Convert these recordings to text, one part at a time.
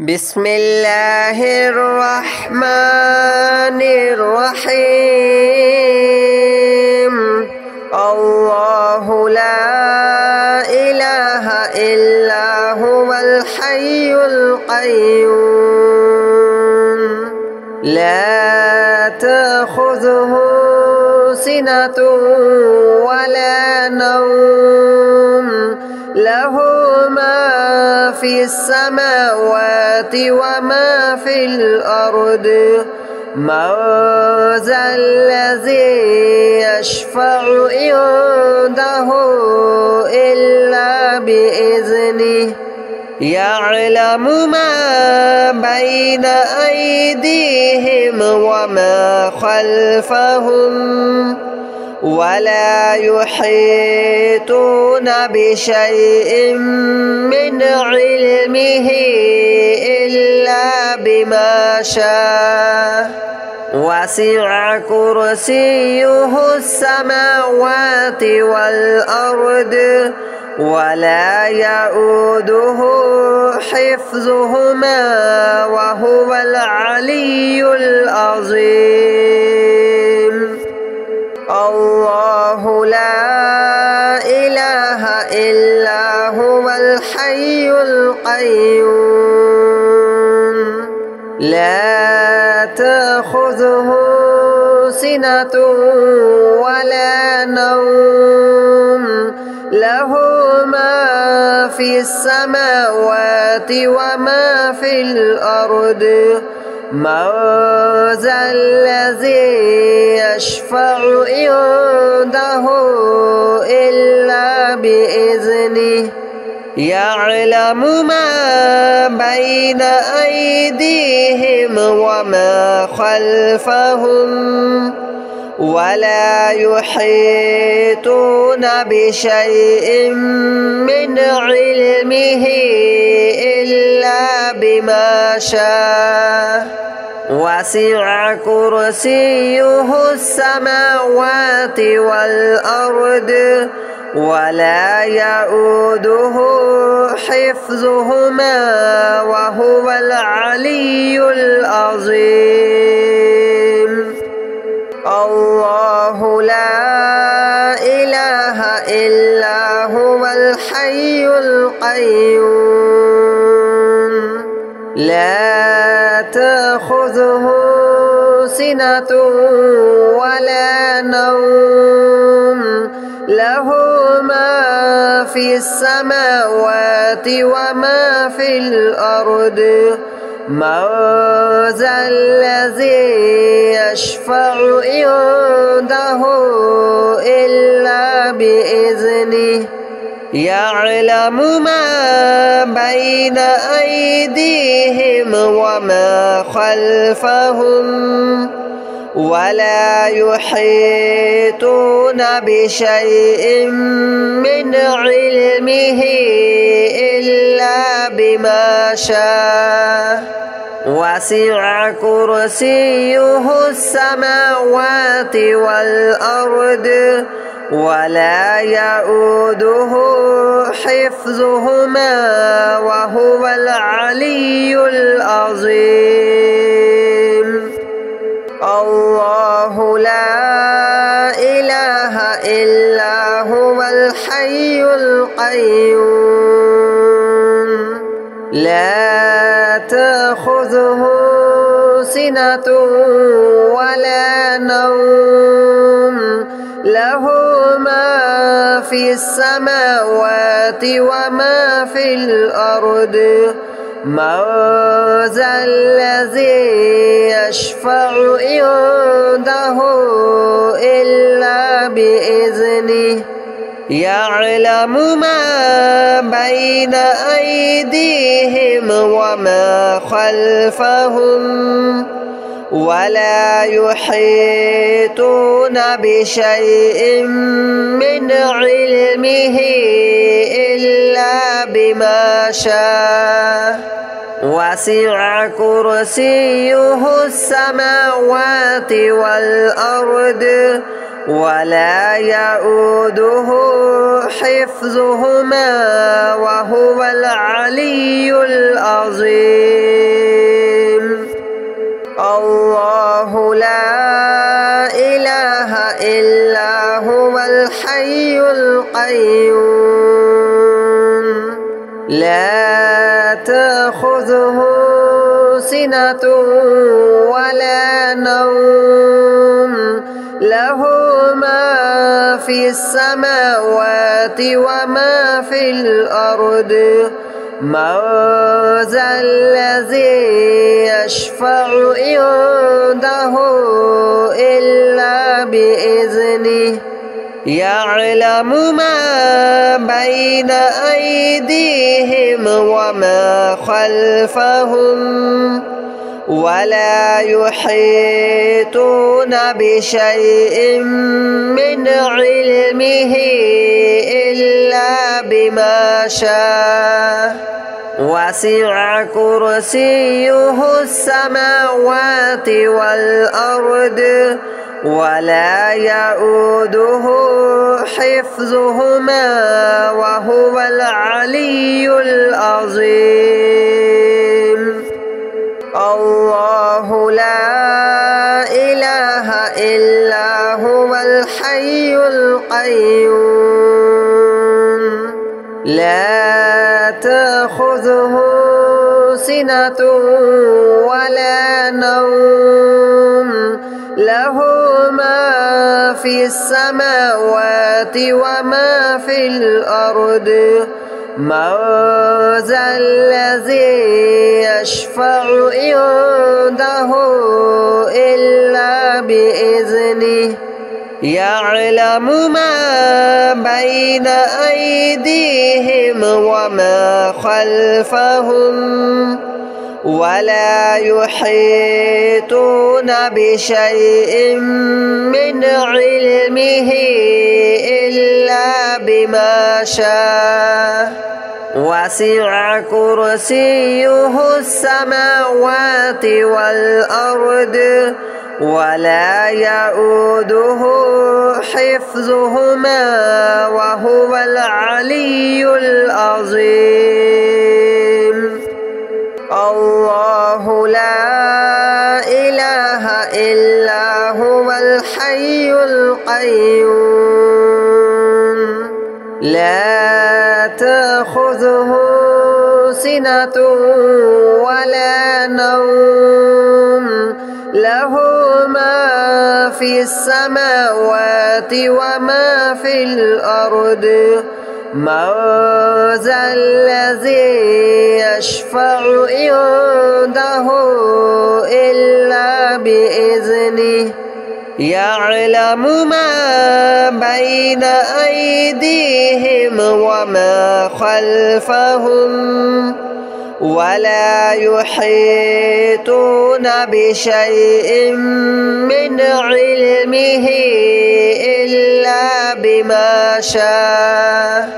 بسم الله الرحمن الرحيم. الله لا إله إلا هو الحي القيوم لا تأخذه سنة ولا نوم له ما في السماوات وما في الأرض من ذا الذي يشفع عنده إلا بإذنه يعلم ما بين أيديهم وما خلفهم ولا يحيطون بشيء من علمه إلا بما شاء وسع كرسيه السماوات والأرض ولا يؤوده حفظهما وهو العلي العظيم. الله لا إله إلا هو الحي القيوم لا تأخذه سنة ولا نوم له ما في السماوات وما في الأرض من ذا الذي يشفع عنده إلا بإذنه يعلم ما بين أيديهم وما خلفهم ولا يحيطون بشيء من علمه إلا بما شاء وسع كرسيه السماوات والأرض ولا يؤوده حفظهما وهو العلي العظيم. الله لا إله إلا هو الحي القيوم لا تأخذه سنة ولا نوم له ما في السماوات وما في الأرض من ذا الذي يشفع عنده إلا بإذنه يعلم ما بين أيديهم وما خلفهم ولا يحيطون بشيء من علمه إلا بما شاء وسع كرسيه السماوات والأرض ولا يؤوده حفظهما وهو العلي العظيم. الله لا إله إلا هو الحي القيوم لا تأخذه سنة ولا نوم له ما في السماوات وما في الأرض من ذا الذي يشفع عنده إلا بإذنه يعلم ما بين أيديهم وما خلفهم ولا يحيطون بشيء من علمه إلا بما شاء وسع كرسيه السماوات والأرض ولا يؤوده حفظهما وهو العلي العظيم. الحي القيوم لا تأخذه سنة ولا نوم له ما في السماوات وما في الأرض من ذا الذي يشفع عنده إلا بإذنه يعلم ما بين أيديهم وما خلفهم ولا يحيطون بشيء من علمه إلا بما شاء وسع كرسيه السماوات والأرض ولا يؤوده حفظهما وهو العلي العظيم الله لا إله إلا هو الحي القيوم لا تأخذه سنة ولا نوم له ما في السماوات وما في الأرض من ذا الذي يشفع عنده إلا بإذنه يعلم ما بين أيديهم وما خلفهم ولا يحيطون بشيء من علمه إلا بما شاء وسع كرسيه السماوات والأرض ولا يؤوده حفظهما وهو العلي العظيم الله لا إله إلا هو الحي القيوم لا تأخذه سنة ولا نوم له ما في السماوات وما في الأرض من ذا الذي يشفع عنده إلا بإذنه يعلم ما بين أيديهم وما خلفهم ولا يحيطون بشيء من علمه إلا بما شاء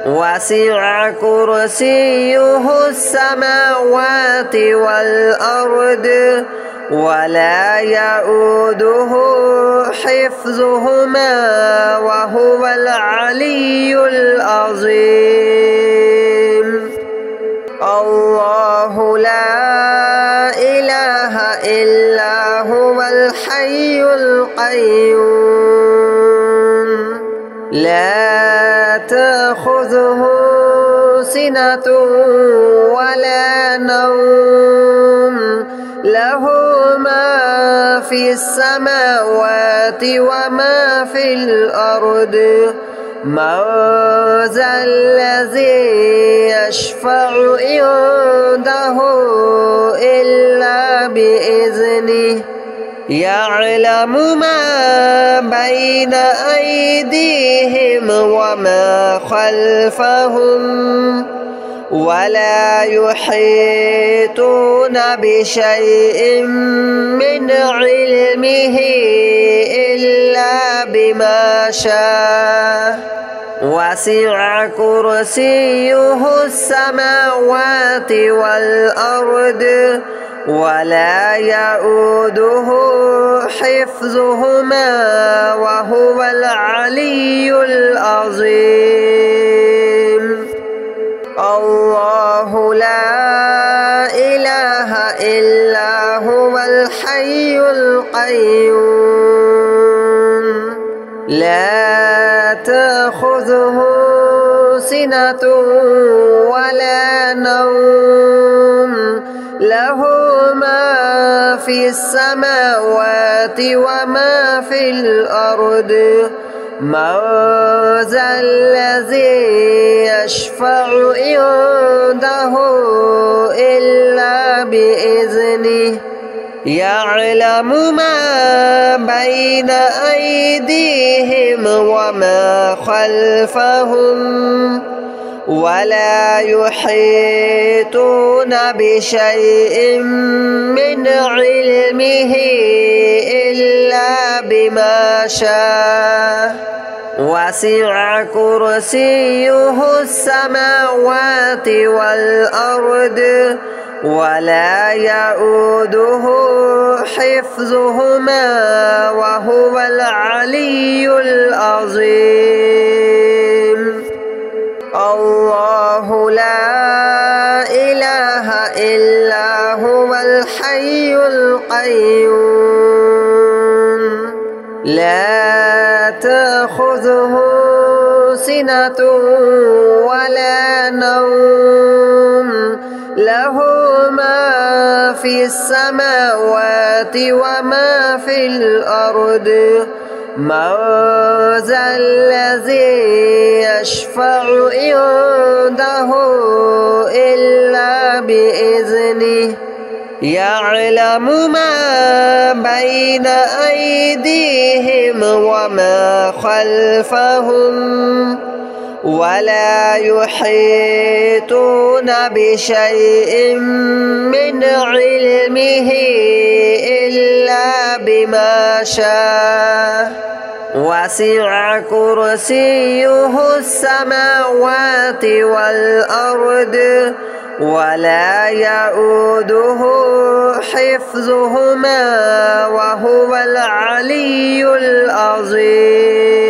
وسع كرسيه السماوات والأرض ولا يؤوده حفظهما وهو العلي العظيم الله لا إله إلا هو الحي القيوم لا تأخذه سنة ولا نوم له ما في السماوات وما في الأرض من ذا الذي يشفع عنده إلا بإذنه يعلم ما بين أيديهم وما خلفهم ولا يحيطون بشيء من علمه إلا بما شاء وسع كرسيه السماوات والأرض ولا يؤوده حفظهما وهو العلي العظيم الله لا إله إلا هو الحي القيوم لا تأخذه سنة ولا نوم له ما في السماوات وما في الأرض من ذا الذي يشفع عنده إلا بإذنه يعلم ما بين أيديهم وما خلفهم ولا يحيطون بشيء من علمه إلا بما شاء وسع كرسيه السماوات والأرض ولا يؤوده حفظهما وهو العلي العظيم الله لا إله إلا هو الحي القيوم لا تأخذه سنة ولا نوم له ما في السماوات وما في الأرض من ذا الذي يشفع عنده إلا بإذنه يعلم ما بين أيديهم وما خلفهم ولا يحيطون بشيء من علمه إلا بما شاء وسع كرسيه السماوات والأرض ولا يؤوده حفظهما وهو العلي العظيم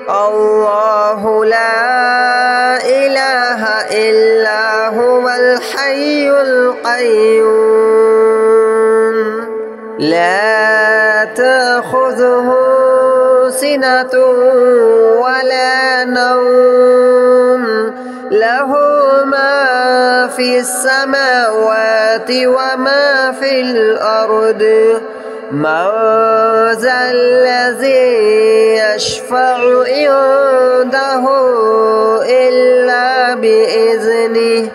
الله لا إله إلا هو الحي القيوم لا تأخذه سنة ولا نوم له ما في السماوات وما في الأرض من ذا الذي يشفع عنده إلا بإذنه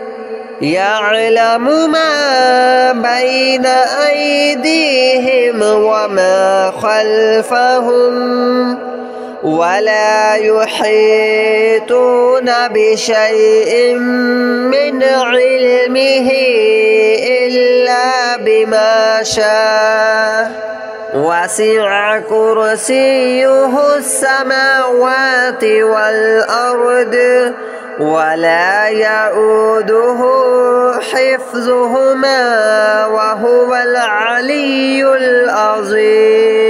يعلم ما بين أيديهم وما خلفهم ولا يحيطون بشيء من علمه إلا بما شاء وسع كرسيه السماوات والأرض ولا يؤوده حفظهما وهو العلي العظيم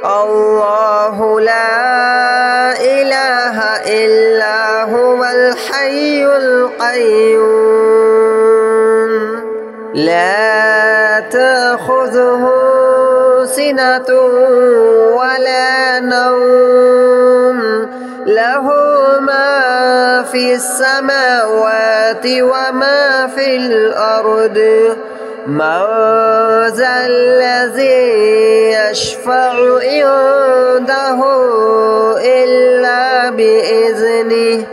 الله لا إله إلا هو الحي القيوم لا تأخذه سنة ولا نوم له ما في السماوات وما في الأرض من ذا الذي يشفع عنده إلا بإذنه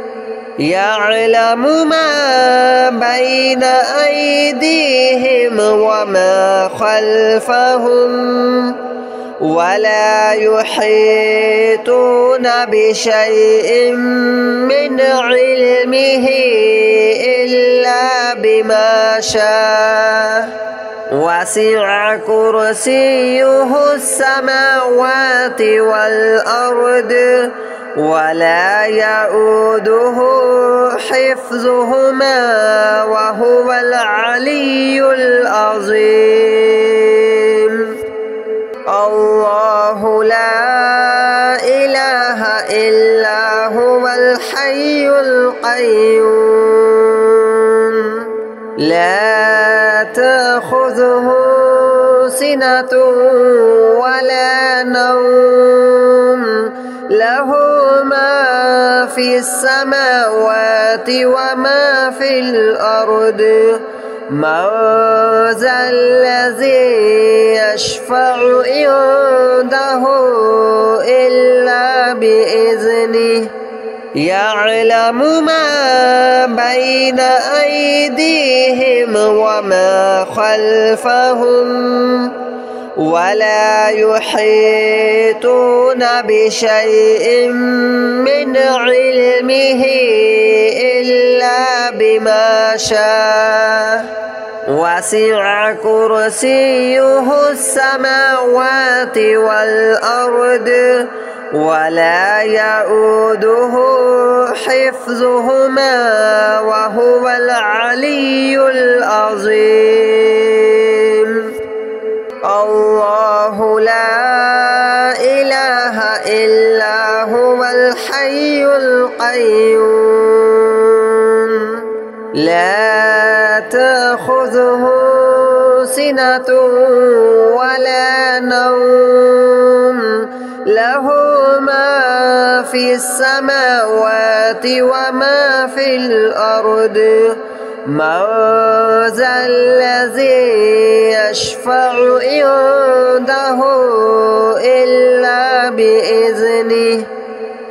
يعلم ما بين أيديهم وما خلفهم ولا يحيطون بشيء من علمه إلا بما شاء وسع كرسيه السماوات والأرض ولا يؤوده حفظهما وهو العلي العظيم الله لا إله إلا هو الحي القيوم لا تأخذه سنة ولا نوم له ما في السماوات وما في الأرض من ذا الذي يشفع عنده إلا بإذنه يعلم ما بين أيديهم وما خلفهم ولا يحيطون بشيء من علمه إلا بما شاء وسع كرسيه السماوات والأرض ولا يؤوده حفظهما وهو العلي العظيم الله لا إله إلا هو الحي القيوم لا تأخذه سنة ولا نوم له ما في السماوات وما في الأرض من ذا الذي يشفع عنده إلا بإذنه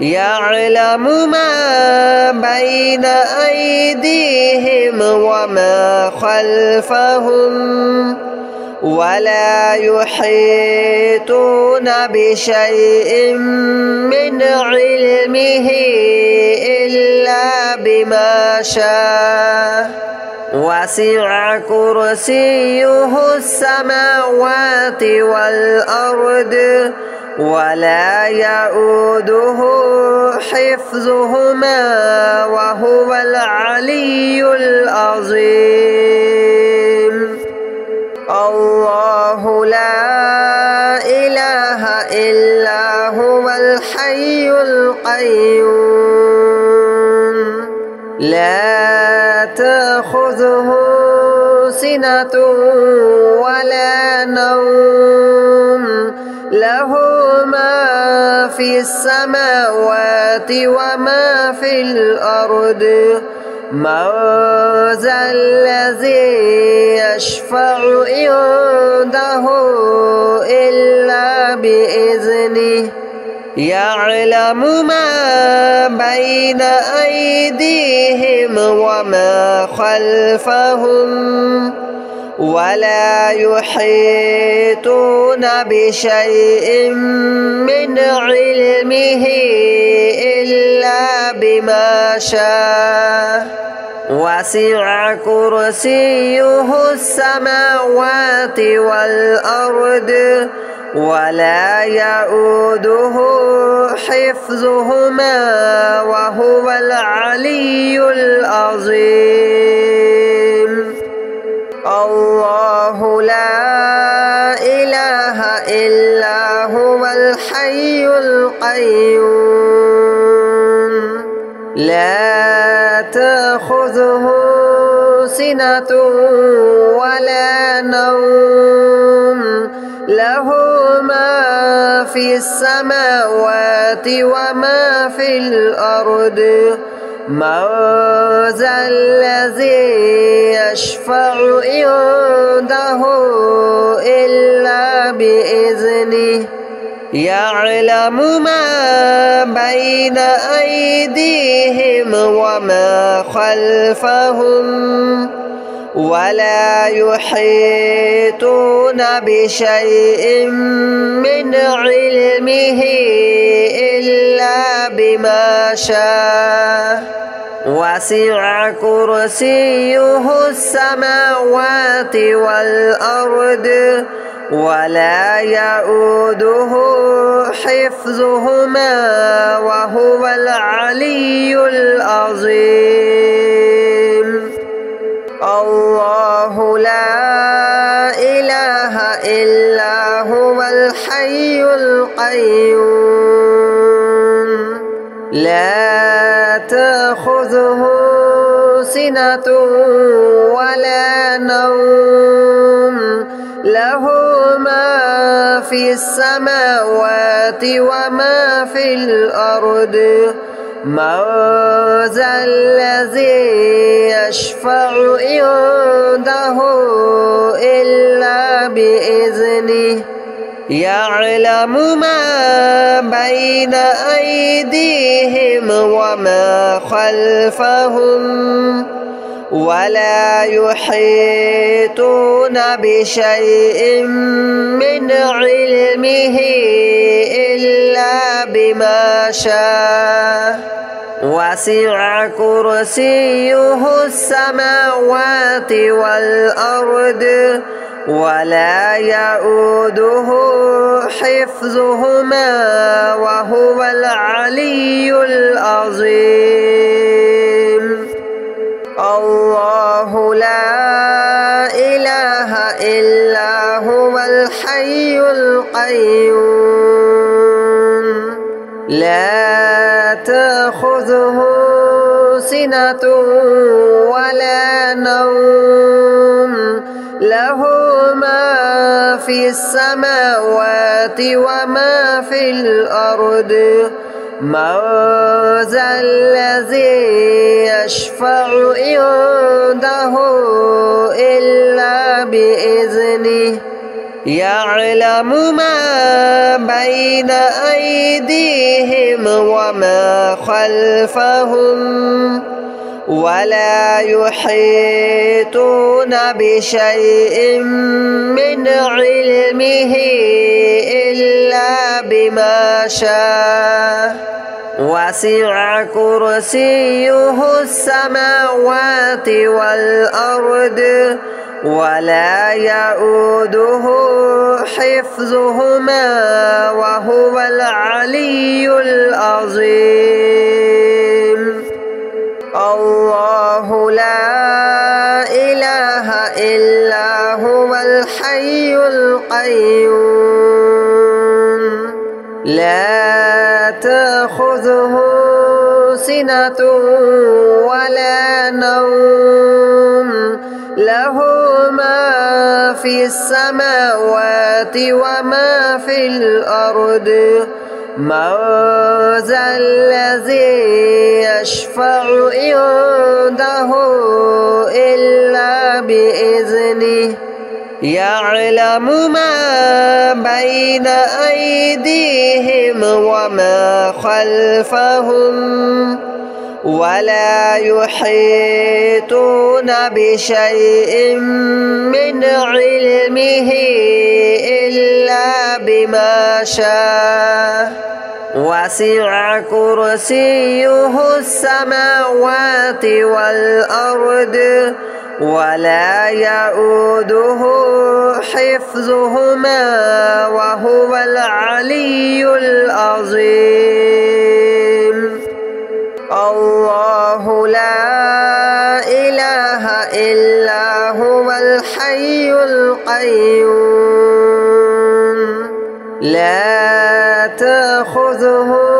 يعلم ما بين أيديهم وما خلفهم ولا يحيطون بشيء من علمه إلا بما شاء وسع كرسيه السماوات والأرض ولا يؤوده حفظهما وهو العلي العظيم الله لا إله إلا هو الحي القيوم لا تأخذه سنة ولا نوم له ما في السماوات وما في الأرض من ذا الذي يشفع عنده إلا بإذنه يعلم ما بين أيديهم وما خلفهم ولا يحيطون بشيء من علمه إلا بما شاء وسع كرسيه السماوات والأرض ولا يؤوده حفظهما وهو العلي العظيم الله لا إله إلا هو الحي القيوم لا تأخذه سنة ولا نوم له ما في السماوات وما في الأرض من ذا الذي يشفع عنده إلا بإذنه يعلم ما بين أيديهم وما خلفهم ولا يحيطون بشيء من علمه إلا بما شاء وسع كرسيه السماوات والأرض ولا يؤوده حفظهما وهو العلي العظيم الله لا إله إلا هو الحي القيوم لا تأخذه سنة ولا نوم له في السماوات وما في الأرض من ذا الذي يشفع عنده إلا بإذنه يعلم ما بين أيديهم وما خلفهم ولا يحيطون بشيء من علمه إلا بما شاء وسع كرسيه السماوات والأرض ولا يؤوده حفظهما وهو العلي العظيم الله لا إله إلا هو الحي القيوم لا تأخذه سنة ولا نوم له ما في السماوات وما في الأرض من ذا الذي يشفع عنده إلا بإذنه يعلم ما بين أيديهم وما خلفهم ولا يحيطون بشيء من علمه إلا بما شاء وسع كرسيه السماوات والأرض ولا يؤوده حفظهما وهو العلي العظيم الله لا إله إلا هو الحي القيوم لا تأخذه سنة ولا نوم له ما في السماوات وما في الأرض من ذا الذي يشفع عنده إلا بإذنه يعلم ما بين أيديهم وما خلفهم ولا يحيطون بشيء من علمه إلا بما شاء وسع كرسيه السماوات والأرض ولا يؤوده حفظهما وهو العلي العظيم الله لا إله إلا هو الحي القيوم لا تأخذه